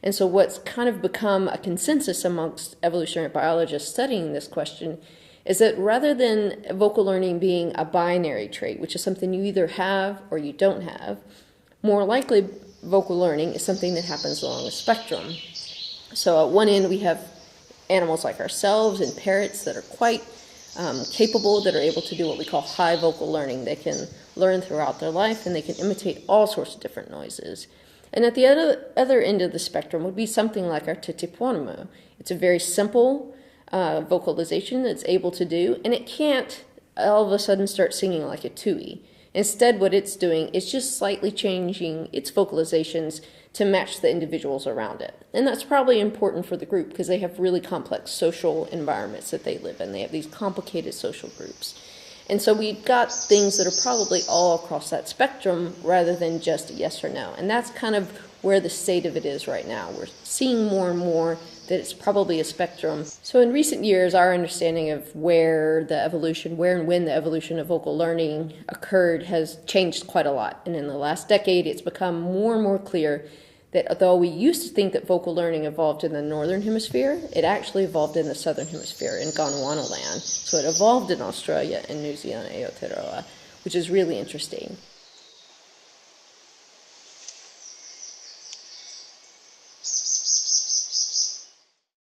And so what's kind of become a consensus amongst evolutionary biologists studying this question is that rather than vocal learning being a binary trait, which is something you either have or you don't have, more likely vocal learning is something that happens along a spectrum. So at one end we have animals like ourselves and parrots that are quite capable, that are able to do what we call high vocal learning. They can learn throughout their life and they can imitate all sorts of different noises. And at the other end of the spectrum would be something like our Titi, pounamu. It's a very simple vocalization that's able to do, and it can't all of a sudden start singing like a tui. Instead, what it's doing is just slightly changing its vocalizations to match the individuals around it. And that's probably important for the group because they have really complex social environments that they live in. They have these complicated social groups. And so we've got things that are probably all across that spectrum rather than just a yes or no. And that's kind of where the state of it is right now. We're seeing more and more that it's probably a spectrum. So in recent years, our understanding of where and when the evolution of vocal learning occurred has changed quite a lot. And in the last decade, it's become more and more clear that although we used to think that vocal learning evolved in the northern hemisphere, it actually evolved in the southern hemisphere, in Gondwana land. So it evolved in Australia and New Zealand, Aotearoa, which is really interesting.